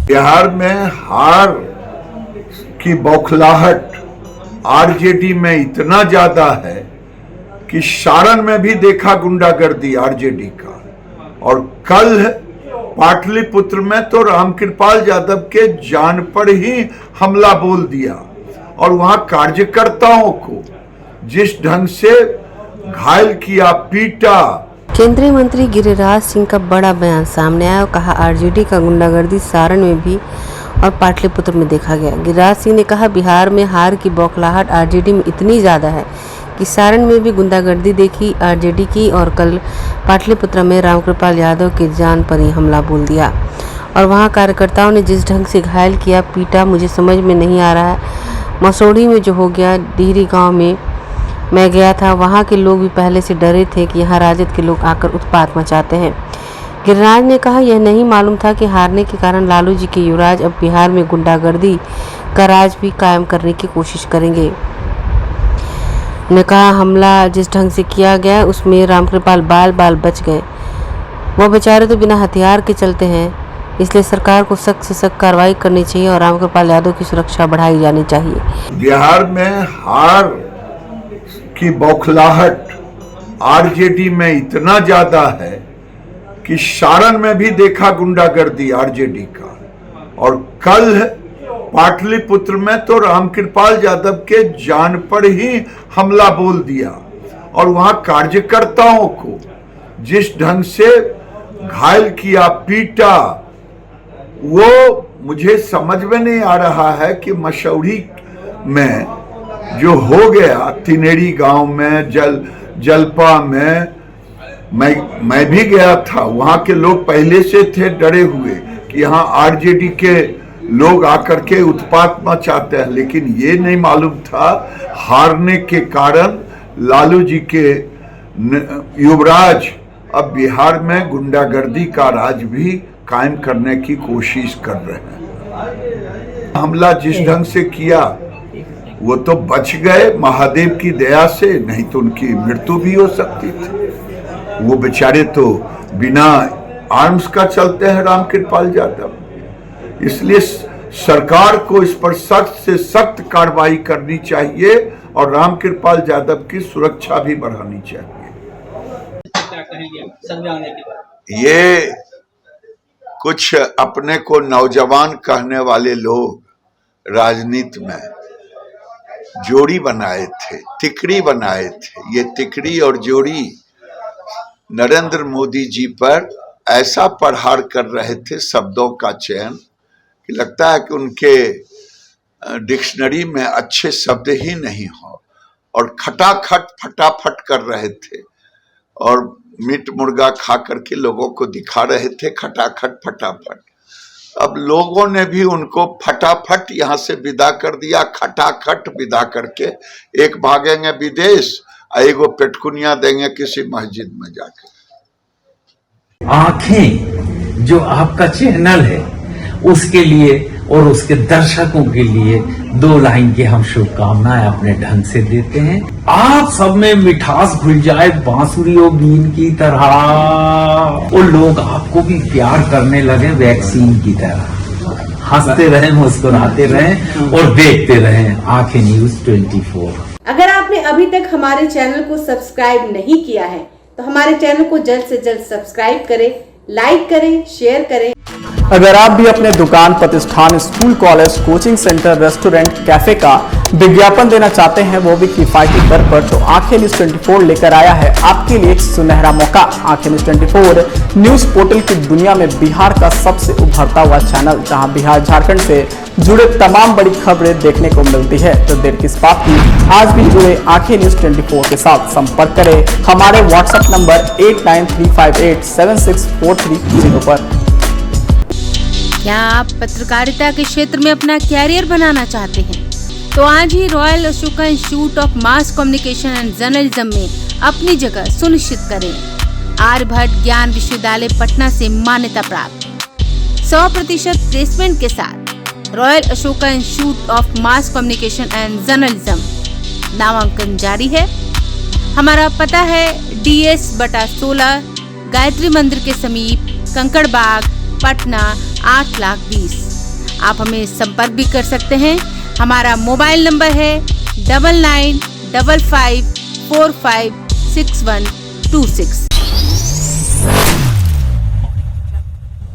बिहार में हार की बौखलाहट आरजेडी में इतना ज्यादा है कि सारण में भी देखा गुंडागर्दी आरजेडी का, और कल पाटलिपुत्र में तो रामकृपाल यादव के जान पर ही हमला बोल दिया, और वहां कार्यकर्ताओं को जिस ढंग से घायल किया, पीटा। केंद्रीय मंत्री गिरिराज सिंह का बड़ा बयान सामने आया और कहा आरजेडी का गुंडागर्दी सारण में भी और पाटलिपुत्र में देखा गया। गिरिराज सिंह ने कहा बिहार में हार की बौखलाहट आरजेडी में इतनी ज़्यादा है कि सारण में भी गुंडागर्दी देखी आरजेडी की, और कल पाटलिपुत्र में रामकृपाल यादव के जान पर ही हमला बोल दिया, और वहां कार्यकर्ताओं ने जिस ढंग से घायल किया, पीटा, मुझे समझ में नहीं आ रहा है। मसौड़ी में जो हो गया, डिहरी गाँव में मैं गया था, वहाँ के लोग भी पहले से डरे थे कि यहाँ राजद के लोग आकर उत्पात मचाते हैं। गिरिराज ने कहा यह नहीं मालूम था कि हारने के कारण लालू जी के युवराज अब बिहार में गुंडागर्दी का राज भी कायम करने की कोशिश करेंगे। ने कहा हमला जिस ढंग से किया गया उसमें रामकृपाल बाल बच गए, वो बेचारे तो बिना हथियार के चलते हैं, इसलिए सरकार को सख्त से सख्त कार्रवाई करनी चाहिए और रामकृपाल यादव की सुरक्षा बढ़ाई जानी चाहिए। बिहार में हार की बौखलाहट आरजेडी में इतना ज्यादा है कि सारण में भी देखा गुंडागर्दी आरजेडी का, और कल पाटलिपुत्र में तो रामकृपाल यादव के जान पर ही हमला बोल दिया, और वहां कार्यकर्ताओं को जिस ढंग से घायल किया, पीटा, वो मुझे समझ में नहीं आ रहा है कि मसौड़ी में जो हो गया, तिनेरी गांव में, जलपा में, मैं भी गया था, वहां के लोग पहले से थे डरे हुए कि यहाँ आरजेडी के लोग आकर के उत्पात मचाते हैं, लेकिन ये नहीं मालूम था हारने के कारण लालू जी के युवराज अब बिहार में गुंडागर्दी का राज भी कायम करने की कोशिश कर रहे हैं। हमला जिस ढंग से किया वो तो बच गए महादेव की दया से, नहीं तो उनकी मृत्यु भी हो सकती थी। वो बेचारे तो बिना आर्म्स का चलते हैं रामकृपाल यादव, इसलिए सरकार को इस पर सख्त से सख्त कार्रवाई करनी चाहिए और रामकृपाल यादव की सुरक्षा भी बढ़ानी चाहिए। ये कुछ अपने को नौजवान कहने वाले लोग राजनीति में जोड़ी बनाए थे, तिकड़ी बनाए थे। ये तिकड़ी और जोड़ी नरेंद्र मोदी जी पर ऐसा प्रहार कर रहे थे शब्दों का चयन कि लगता है कि उनके डिक्शनरी में अच्छे शब्द ही नहीं हो, और खटाखट फटाफट कर रहे थे और मीट मुर्गा खा करके लोगों को दिखा रहे थे खटाखट फटाफट। अब लोगों ने भी उनको फटाफट यहाँ से विदा कर दिया, खटाखट विदा करके एक भागेंगे विदेश, एगो पेटकुनिया देंगे किसी मस्जिद में जाकर। आंखें जो आपका चैनल है उसके लिए और उसके दर्शकों के लिए 2 लाइन की हम शुभकामनाएं अपने ढंग से देते हैं। आप सब में मिठास घुल जाए बांसुरी और बीन की तरह, और लोग आपको भी प्यार करने लगे वैक्सीन की तरह। हंसते रहें, मुस्कुराते रहें और देखते रहें आंखें न्यूज 24। अगर आपने अभी तक हमारे चैनल को सब्सक्राइब नहीं किया है तो हमारे चैनल को जल्द से जल्द सब्सक्राइब करें, लाइक करें, शेयर करें। अगर आप भी अपने दुकान, प्रतिष्ठान, school, college, coaching centre, restaurant, cafe का विज्ञापन देना चाहते हैं, वो भी किफायती दर पर, तो आंखें न्यूज 24 लेकर आया है आपके लिए एक सुनहरा मौका। आंखें न्यूज 24 न्यूज पोर्टल की दुनिया में बिहार का सबसे उभरता हुआ चैनल, जहां बिहार झारखंड से जुड़े तमाम बड़ी खबरें देखने को मिलती है। तो देर किस बात की, आज भी जुड़े आंखें न्यूज 24 के साथ संपर्क करें हमारे व्हाट्सएप नंबर 8935876430 पर। क्या आप पत्रकारिता के क्षेत्र में अपना कैरियर बनाना चाहते हैं? तो आज ही royal Ashoka institute of mass communication and journalism में अपनी जगह सुनिश्चित करें। आर्यभट्ट ज्ञान विश्वविद्यालय पटना से मान्यता प्राप्त 100% प्लेसमेंट के साथ royal Ashoka institute of mass communication and journalism नामांकन जारी है। हमारा पता है DS/16 गायत्री मंदिर के समीप, कंकड़बाग, पटना 8,20,000। आप हमें संपर्क भी कर सकते हैं। हमारा मोबाइल नंबर है 9955456126।